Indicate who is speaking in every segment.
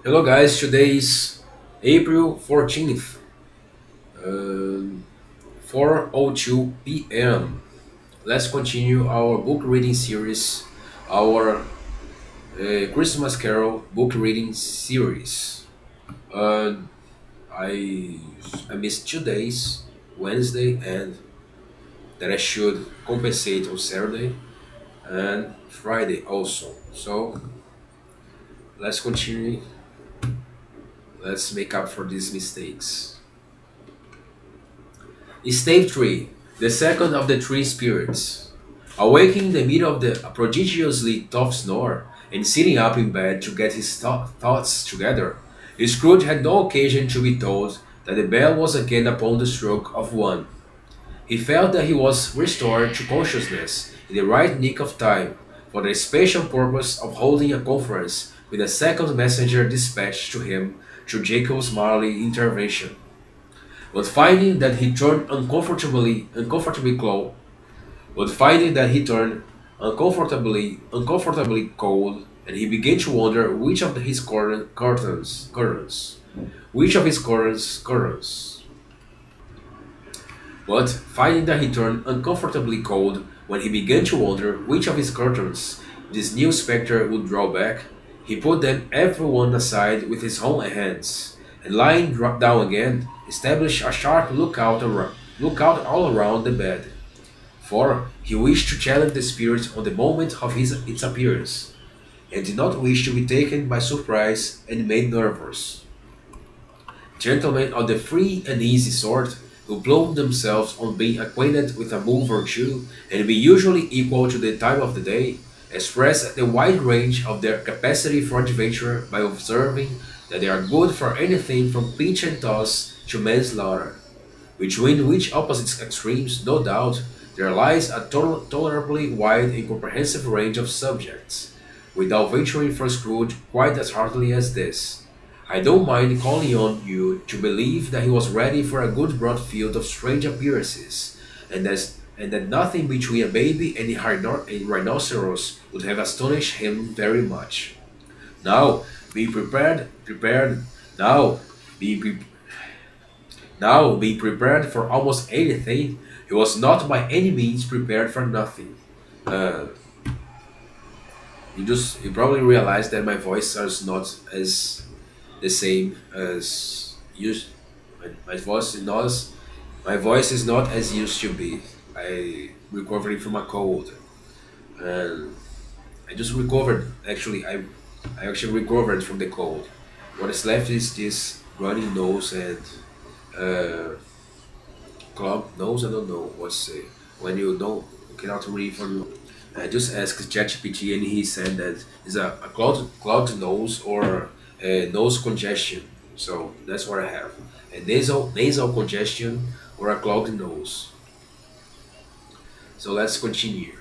Speaker 1: Hello guys, today is April 14th, um, 4:02 p.m. Let's continue our book reading series, our Christmas Carol book reading series. Uh, I I missed 2 days, Wednesday, and that I should compensate on Saturday and Friday also. So let's continue. Let's make up for these mistakes. Stave 3, the second of the three spirits. Awaking in the middle of the prodigiously tough snore and sitting up in bed to get his thoughts together, Scrooge had no occasion to be told that the bell was again upon the stroke of one. He felt that he was restored to consciousness in the right nick of time for the special purpose of holding a conference with a second messenger dispatched to him through Jacob's Marley intervention. But finding that he turned uncomfortably cold, but finding that he turned uncomfortably cold, and he began to wonder which of his which of his curtains. But finding that he turned uncomfortably cold, when he began to wonder which of his curtains this new spectre would draw back, he put them every one aside with his own hands, and lying down again, established a sharp lookout all around the bed. For he wished to challenge the spirit on the moment of its appearance, and did not wish to be taken by surprise and made nervous. Gentlemen of the free and easy sort, who plume themselves on being acquainted with a move or two, and be usually equal to the time of the day, express the wide range of their capacity for adventure by observing that they are good for anything from pitch and toss to manslaughter, between which opposite extremes, no doubt, there lies a tolerably wide and comprehensive range of subjects, without venturing for Scrooge quite as heartily as this. I don't mind calling on you to believe that he was ready for a good broad field of strange appearances, and that nothing between a baby and a rhinoceros would have astonished him very much. Now, be prepared. Now, be pre- Now, being prepared for almost anything, he was not by any means prepared for nothing. Uh, you probably realized that my voice is not as the same as used. My voice is not my voice is not as used to be. I recovering from a cold, and I just recovered. I actually recovered from the cold. What is left is this running nose and uh, clogged nose. I don't know what's say when you don't you cannot read from you. I just asked ChatGPT and he said that it's a clogged nose or a nose congestion. So that's what I have. A nasal congestion or a clogged nose. So let's continue.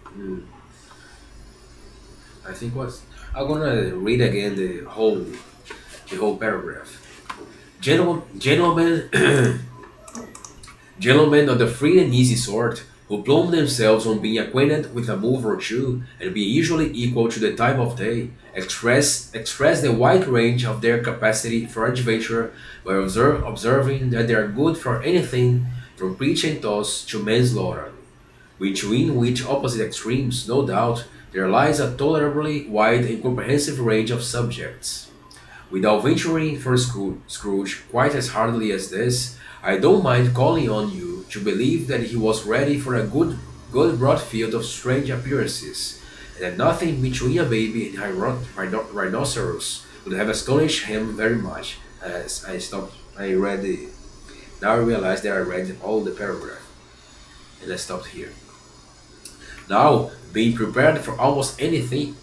Speaker 1: Hmm. I think what I'm gonna read again the whole paragraph. Gentlemen, gentlemen of the free and easy sort, who plume themselves on being acquainted with a move or two, and being usually equal to the time of day, express the wide range of their capacity for adventure by observing that they are good for anything from preach and toss to manslaughter, between which opposite extremes, no doubt, there lies a tolerably wide and comprehensive range of subjects. Without venturing for Scrooge quite as hardly as this, I don't mind calling on you to believe that he was ready for a good broad field of strange appearances, and that nothing between a baby and a rhinoceros would have astonished him very much. As I stopped, I read the. Now I realize that I read all the paragraph, and I stopped here. Now, being prepared for almost anything,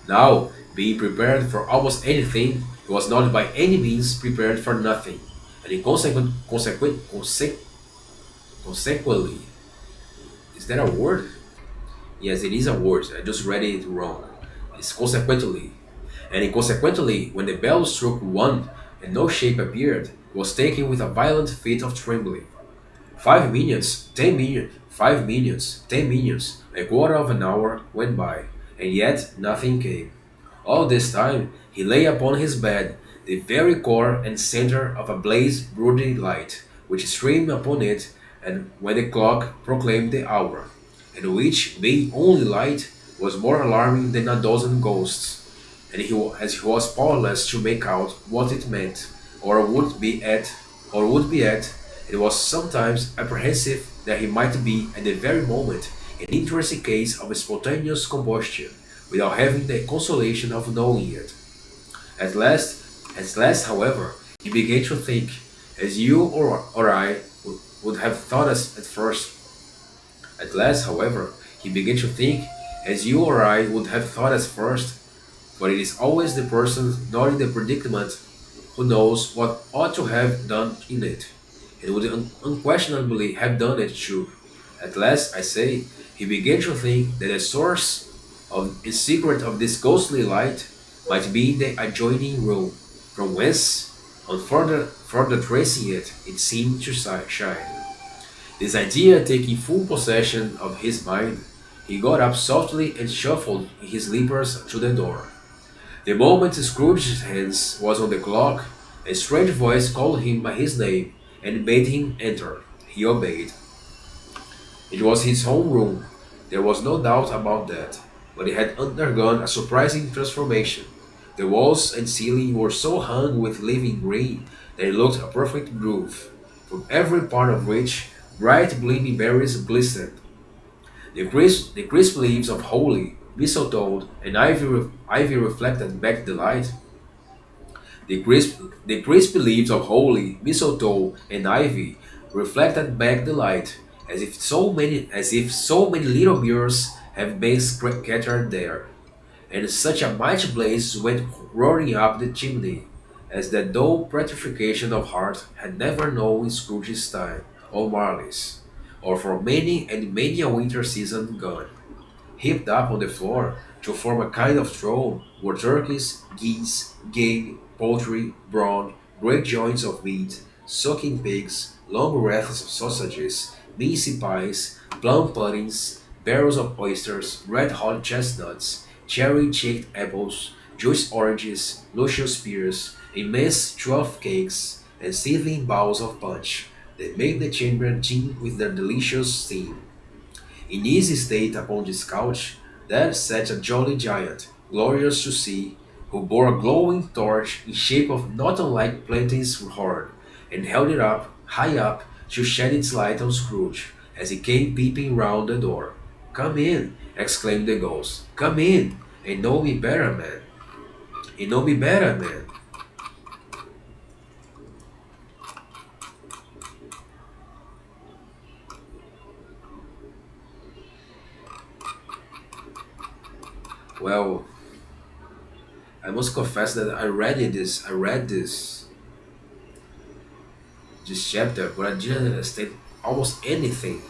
Speaker 1: Now, being prepared for almost anything, he was not by any means prepared for nothing, And consequently, is that a word? Yes, it is a word. I just read it wrong. It's consequently. And consequently, when the bell struck one and no shape appeared, he was taken with a violent fit of trembling. 5 minutes, 10 minutes, 5 minutes, 10 minutes, a quarter of an hour went by, and yet nothing came. All this time he lay upon his bed, the very core and center of a blaze brooding light, which streamed upon it, and when the clock proclaimed the hour, and which, being only light, was more alarming than a dozen ghosts, and as he was powerless to make out what it meant, or would be at, it was sometimes apprehensive that he might be at the very moment an interesting case of spontaneous combustion, without having the consolation of knowing it. At last, however, he began to think, as you or I would have thought us at first. At last, however, he began to think, as you or I would have thought us first, but it is always the person not in the predicament who knows what ought to have done in it, and would unquestionably have done it too. At last, I say, he began to think that the source of the secret of this ghostly light might be in the adjoining room, from whence, on further tracing it, it seemed to shine. This idea taking full possession of his mind, he got up softly and shuffled his slippers to the door. The moment Scrooge's hands was on the clock, a strange voice called him by his name and bade him enter. He obeyed. It was his home room, there was no doubt about that, but it had undergone a surprising transformation. The walls and ceiling were so hung with living green that it looked a perfect groove, from every part of which bright gleaming berries glistened. The crisp leaves of holly, mistletoe, and ivy reflected back the light. The crisp leaves of holly, mistletoe, and ivy reflected back the light, as if so many little mirrors have been scattered there, and such a mighty blaze went roaring up the chimney, as that dull petrification of heart had never known in Scrooge's time, or Marley's, or for many and many a winter season gone. Heaped up on the floor to form a kind of throne were turkeys, geese, game, poultry, brawn, great joints of meat, sucking pigs, long wreaths of sausages, mince pies, plum puddings, barrels of oysters, red hot chestnuts, cherry cheeked apples, juice oranges, luscious pears, immense truffle cakes, and sizzling bowls of punch that made the chamber teem with their delicious steam. In easy state upon this couch, there sat a jolly giant, glorious to see, who bore a glowing torch in shape of not unlike Plaintine's horn, and held it up, high up, to shed its light on Scrooge, as he came peeping round the door. "Come in!" exclaimed the ghost. "Come in, and know me better, man. And know me better, man." Well, I must confess that I read this chapter, but I didn't understand almost anything.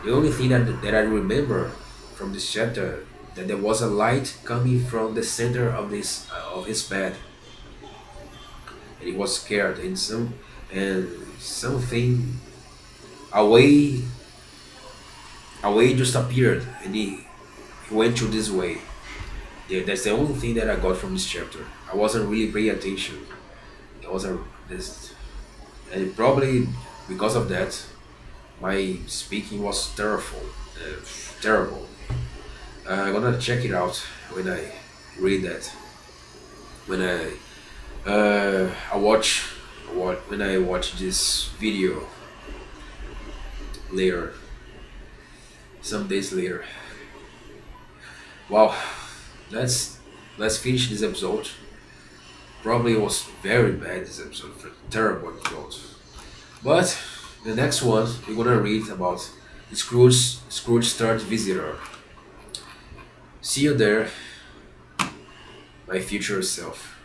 Speaker 1: The only thing that I remember from this chapter that there was a light coming from the center of his bed, and he was scared, and something away away just appeared, and he went through this way. Yeah, that's the only thing that I got from this chapter. I wasn't really paying attention. It was a this, and probably because of that, my speaking was terrible. I'm gonna check it out when I read that. When when I watch this video later, some days later. Wow, let's let's finish this episode. Probably it was very bad this episode, terrible episode. But the next one we're gonna read about Scrooge's third visitor. See you there, my future self.